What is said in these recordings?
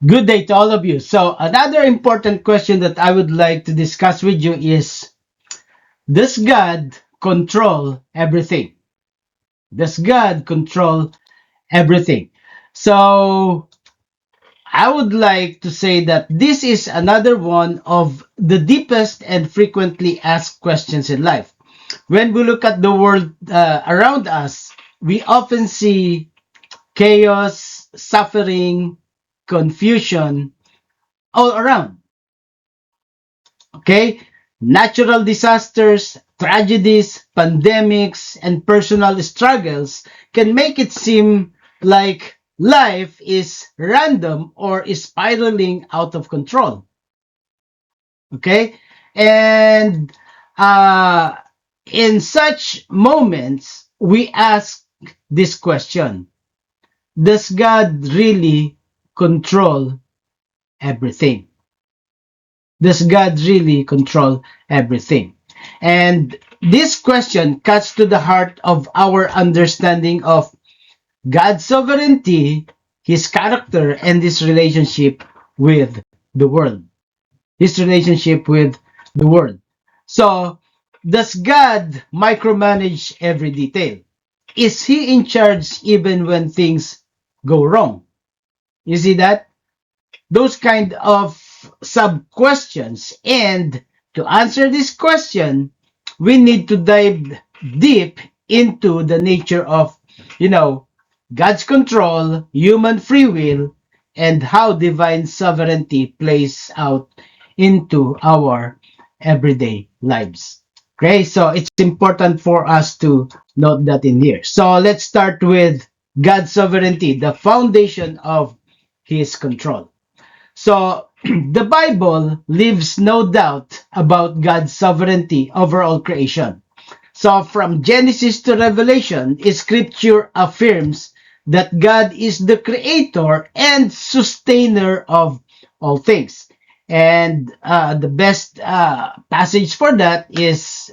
Good day to all of you. So, another important question that I would like to discuss with you is, does God control everything? Does God control everything? So, I would like to say that this is another one of the deepest and frequently asked questions in life. When we look at the world around us, we often see chaos, suffering, confusion all around. Okay? Natural disasters, tragedies, pandemics, and personal struggles can make it seem like life is random or is spiraling out of control. Okay? And uh, in such moments, we ask this question: does God really control everything? Does God really control everything? And this question cuts to the heart of our understanding of God's sovereignty, his character, and his relationship with the world. His relationship with the world. So, does God micromanage every detail? Is he in charge even when things go wrong? You see that? Those kind of sub questions. And to answer this question, we need to dive deep into the nature of, you know, God's control, human free will, and how divine sovereignty plays out into our everyday lives. Okay, so it's important for us to note that in here. So let's start with God's sovereignty, the foundation of his control. So the Bible leaves no doubt about God's sovereignty over all creation. So from Genesis to Revelation, Scripture affirms that God is the creator and sustainer of all things. And the best passage for that is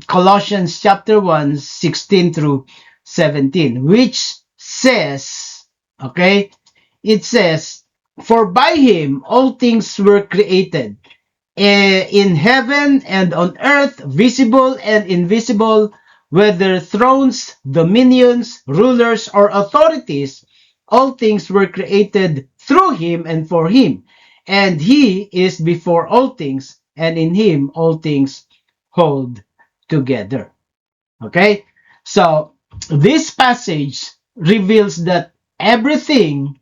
Colossians chapter 1, 16 through 17, which says, okay, it says, "For by him all things were created, in heaven and on earth, visible and invisible, whether thrones, dominions, rulers, or authorities, all things were created through him and for him. And he is before all things, and in him all things hold together." Okay? So, this passage reveals that everything,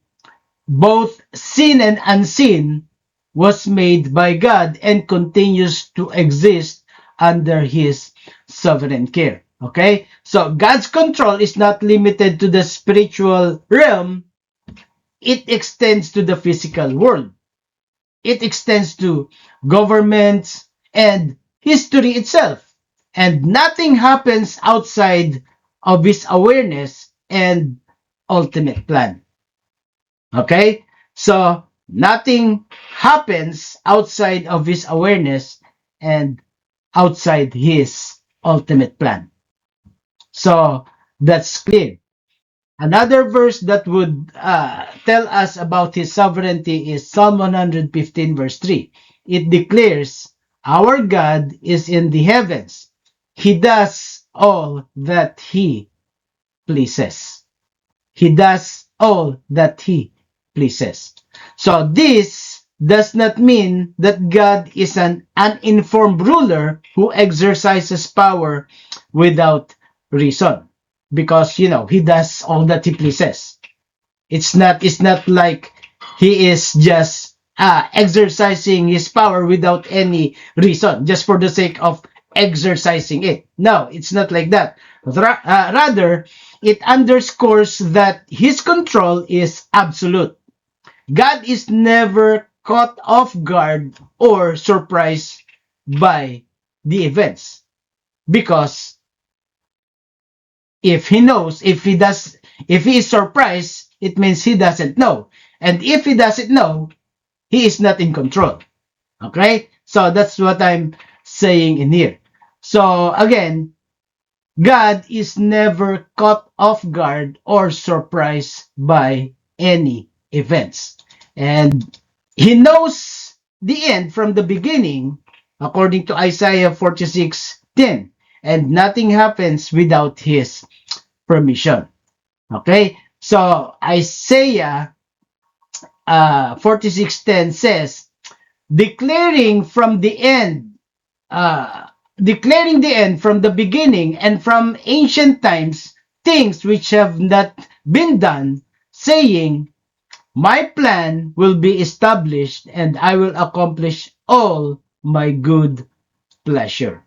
both seen and unseen, was made by God and continues to exist under his sovereign care. Okay? So God's control is not limited to the spiritual realm, it extends to the physical world. It extends to governments and history itself. And nothing happens outside of his awareness and ultimate plan. Okay? So nothing happens outside of his awareness and outside his ultimate plan. So that's clear. Another verse that would tell us about his sovereignty is Psalm 115, verse 3. It declares, "Our God is in the heavens. He does all that he pleases." He does all that he pleases. So this does not mean that God is an uninformed ruler who exercises power without reason, because he does all that he pleases. It's not like he is just exercising his power without any reason, just for the sake of exercising it. No, it's not like that. Rather, it underscores that his control is absolute. God is never caught off guard or surprised by the events, because if he is surprised, it means he doesn't know. And if he doesn't know, he is not in control. Okay? So that's what I'm saying in here. So again, God is never caught off guard or surprised by any events. And he knows the end from the beginning, according to Isaiah 46:10. And nothing happens without his permission. Okay? So Isaiah 46:10 says, declaring from the end, uh, declaring the end from the beginning and from ancient times, things which have not been done, saying, my plan will be established and I will accomplish all my good pleasure.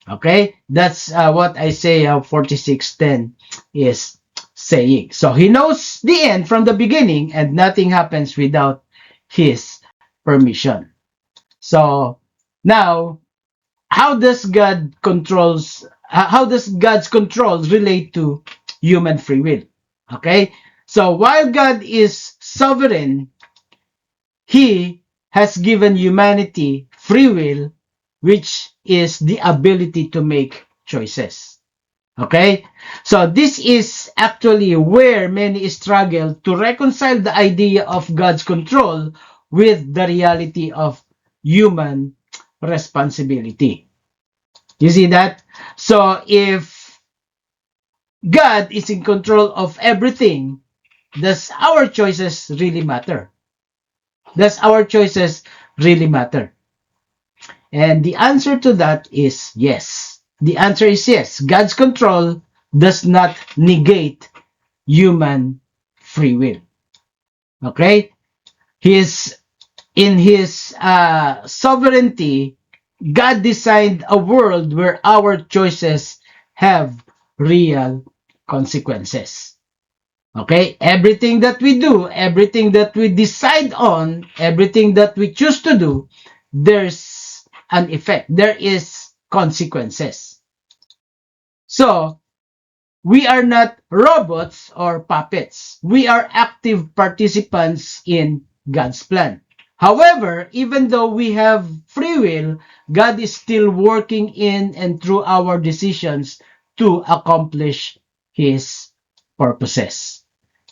Okay, that's what Isaiah 46:10 is saying. So he knows the end from the beginning, and nothing happens without his permission. So now, how does God controls? How does God's controls relate to human free will? Okay, so while God is sovereign, He has given humanity free will, which is the ability to make choices. Okay? So this is actually where many struggle to reconcile the idea of God's control with the reality of human responsibility. You see that? So if God is in control of everything, does our choices really matter? Does our choices really matter? And the answer to that is yes. The answer is yes. God's control does not negate human free will. Okay? His in his sovereignty, God designed a world where our choices have real consequences. Okay? Everything that we do, everything that we decide on, everything that we choose to do, there's an effect. There is consequences. So, we are not robots or puppets. We are active participants in God's plan. However, even though we have free will, God is still working in and through our decisions to accomplish His purposes.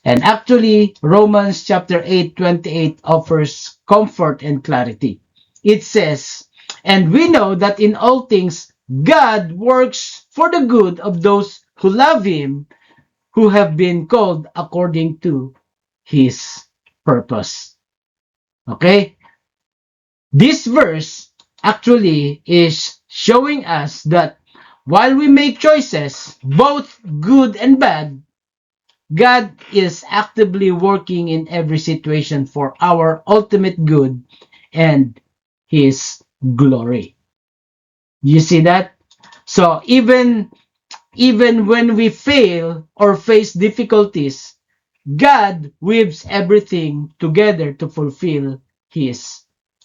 And actually, Romans chapter 8:28 offers comfort and clarity. It says, and we know that in all things, God works for the good of those who love Him, who have been called according to His purpose. Okay? This verse actually is showing us that while we make choices, both good and bad, God is actively working in every situation for our ultimate good and His glory. You see that? So even when we fail or face difficulties, God weaves everything together to fulfill His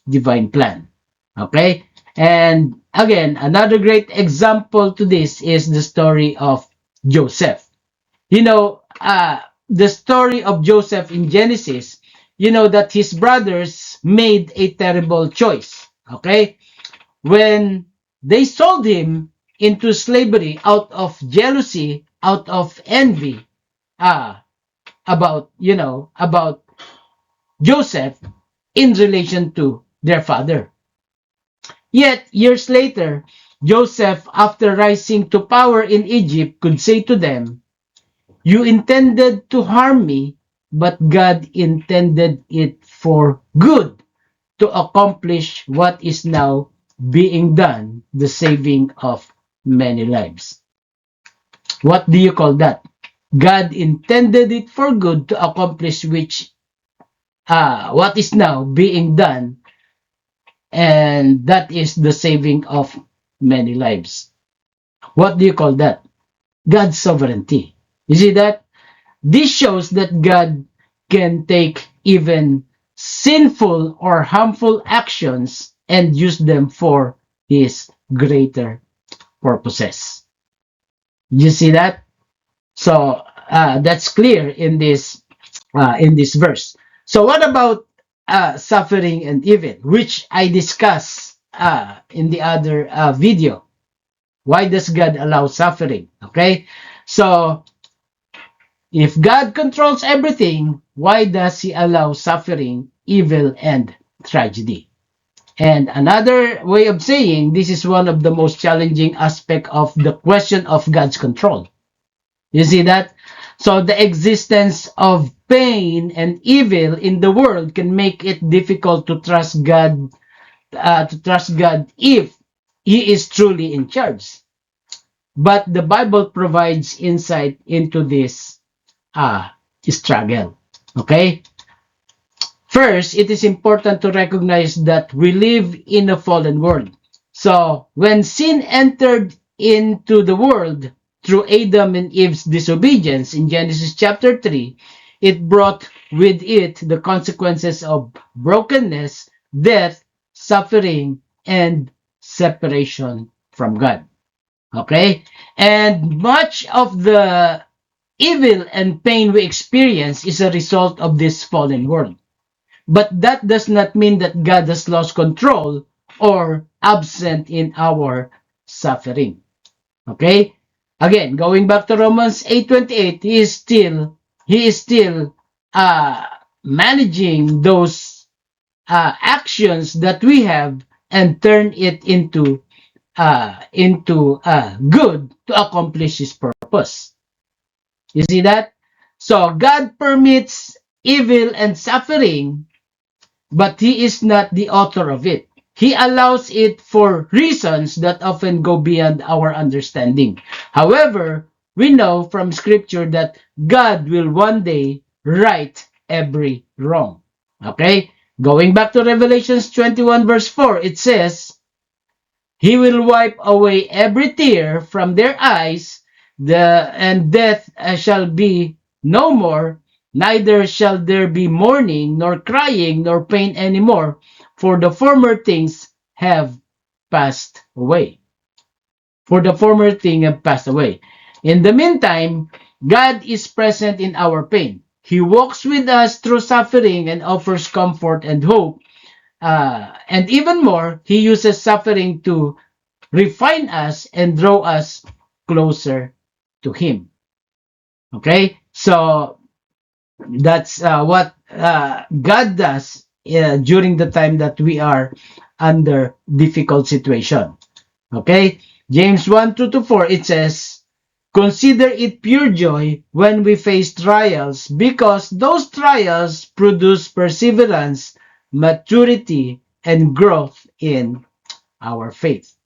divine plan. Okay? And again, another great example to this is the story of Joseph. You know, the story of Joseph in Genesis, you know that his brothers made a terrible choice. Okay? When they sold him into slavery out of jealousy, out of envy, uh, about Joseph in relation to their father. Yet, years later, Joseph, after rising to power in Egypt, could say to them, you intended to harm me, but God intended it for good to accomplish what is now being done, the saving of many lives. What do you call that? God intended it for good to accomplish which what is now being done, and that is the saving of many lives. What do you call that? God's sovereignty. You see that? This shows that God can take even sinful or harmful actions and use them for His greater purposes. You see that? So that's clear in this verse. So what about suffering and evil, which I discussed in the other video? Why does God allow suffering? Okay, so if God controls everything, why does he allow suffering, evil, and tragedy? And another way of saying this is one of the most challenging aspect of the question of God's control. You see that? So the existence of pain and evil in the world can make it difficult to trust God if He is truly in charge. But the Bible provides insight into this uh, struggle. Okay? First, it is important to recognize that we live in a fallen world. So, when sin entered into the world through Adam and Eve's disobedience in Genesis chapter 3, it brought with it the consequences of brokenness, death, suffering, and separation from God. Okay? And much of the evil and pain we experience is a result of this fallen world. But that does not mean that God has lost control or absent in our suffering. Okay? Again, going back to Romans 8:28, he is still uh, managing those actions that we have and turn it into good to accomplish his purpose. You see that? So God permits evil and suffering, but he is not the author of it. He allows it for reasons that often go beyond our understanding. However, we know from scripture that God will one day right every wrong. Okay? Going back to Revelations 21 verse 4, it says, He will wipe away every tear from their eyes, and death shall be no more, neither shall there be mourning, nor crying, nor pain any more, for the former things have passed away. For the former thing have passed away. In the meantime, God is present in our pain. He walks with us through suffering and offers comfort and hope. And even more, He uses suffering to refine us and draw us closer to Him. Okay? So that's what God does during the time that we are under difficult situation. Okay? James 1 2 to 4, it says, Consider it pure joy when we face trials, because those trials produce perseverance, maturity, and growth in our faith.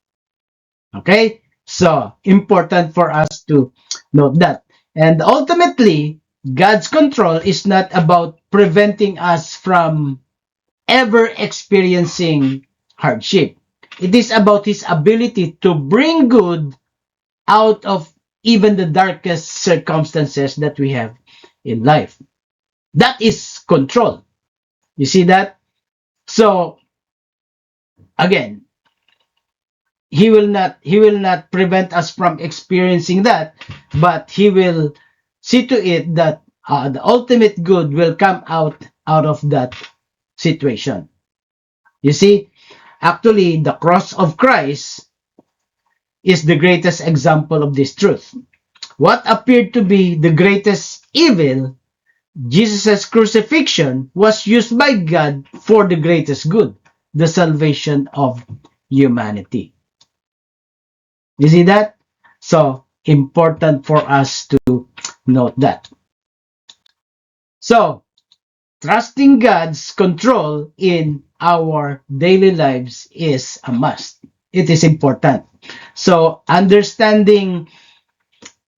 Okay? So, important for us to note that. And ultimately, God's control is not about preventing us from ever experiencing hardship. It is about His ability to bring good out of even the darkest circumstances that we have in life. That is control. You see that? So, again, he will not prevent us from experiencing that, but he will see to it that the ultimate good will come out of that situation. You see, actually the cross of Christ is the greatest example of this truth. What appeared to be the greatest evil, Jesus' crucifixion, was used by God for the greatest good, the salvation of humanity. You see that? So, important for us to note that. So, trusting God's control in our daily lives is a must. It is important. So, understanding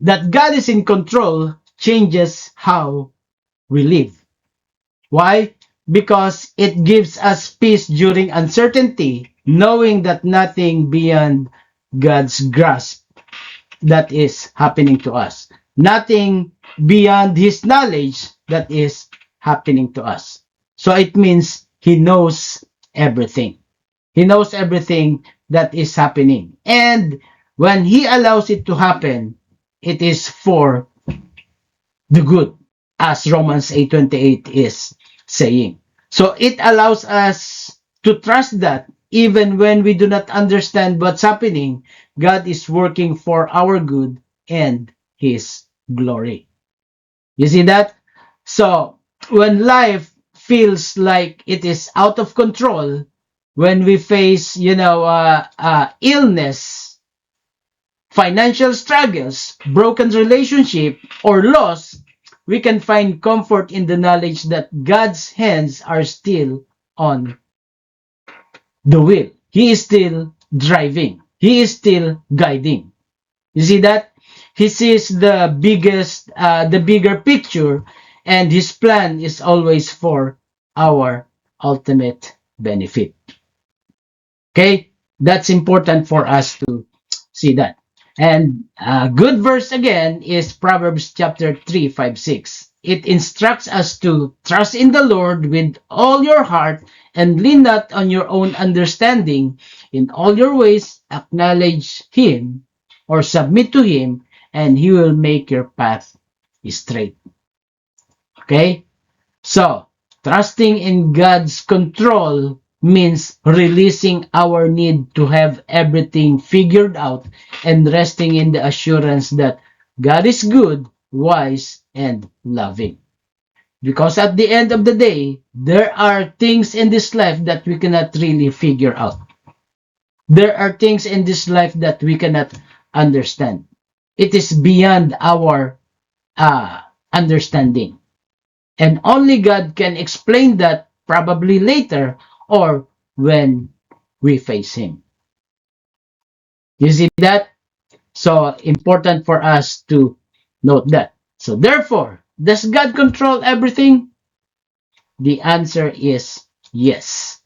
that God is in control changes how we live. Why? Because it gives us peace during uncertainty, knowing that nothing beyond God's grasp that is happening to us. Nothing beyond His knowledge that is happening to us. So it means He knows everything. He knows everything that is happening. And when He allows it to happen, it is for the good, as Romans 8:28 is saying. So it allows us to trust that even when we do not understand what's happening, God is working for our good and His glory. You see that? So when life feels like it is out of control, when we face, illness, financial struggles, broken relationship, or loss, we can find comfort in the knowledge that God's hands are still on the wheel. He is still driving. He is still guiding. You see that? He sees the bigger picture, and his plan is always for our ultimate benefit. Okay? That's important for us to see that. And a good verse again is Proverbs chapter 3, 5, 6. It instructs us to trust in the Lord with all your heart and lean not on your own understanding. In all your ways, acknowledge Him or submit to Him, and He will make your path straight. Okay? So, trusting in God's control means releasing our need to have everything figured out and resting in the assurance that God is good, wise, and loving. Because at the end of the day, there are things in this life that we cannot really figure out. There are things in this life that we cannot understand. It is beyond our understanding. And only God can explain that probably later or when we face Him. You see that? So important for us to note that. So therefore, does God control everything? The answer is yes.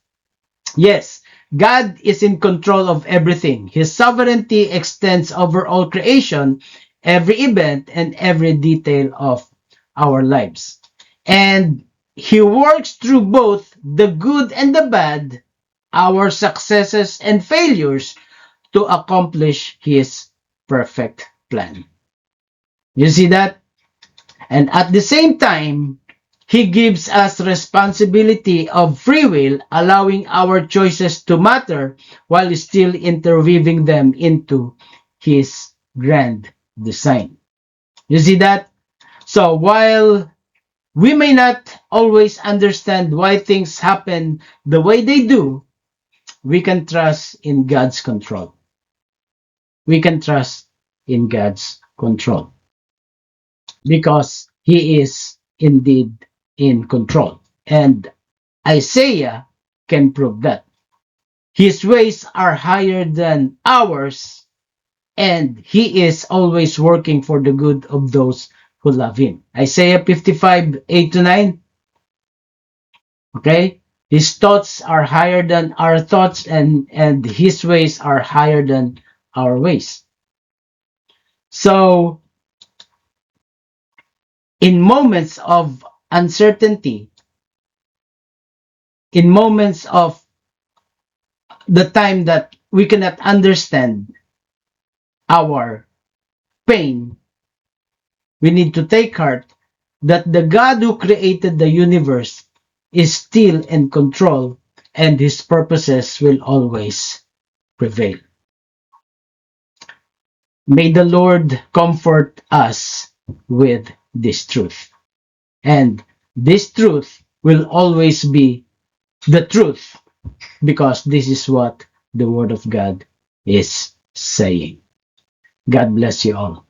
Yes, God is in control of everything. His sovereignty extends over all creation, every event, and every detail of our lives. And He works through both the good and the bad, our successes and failures, to accomplish His perfect plan. You see that? And at the same time, He gives us responsibility of free will, allowing our choices to matter while still interweaving them into His grand design. You see that? So while we may not always understand why things happen the way they do, we can trust in God's control. We can trust in God's control because He is indeed in control. And Isaiah can prove that. His ways are higher than ours, and He is always working for the good of those who love Him. Isaiah 55, 8 to 9. Okay? His thoughts are higher than our thoughts, and His ways are higher than our ways. So, in moments of uncertainty, in moments of the time that we cannot understand our pain, we need to take heart that the God who created the universe is still in control and His purposes will always prevail. May the Lord comfort us with this truth. And this truth will always be the truth because this is what the Word of God is saying. God bless you all.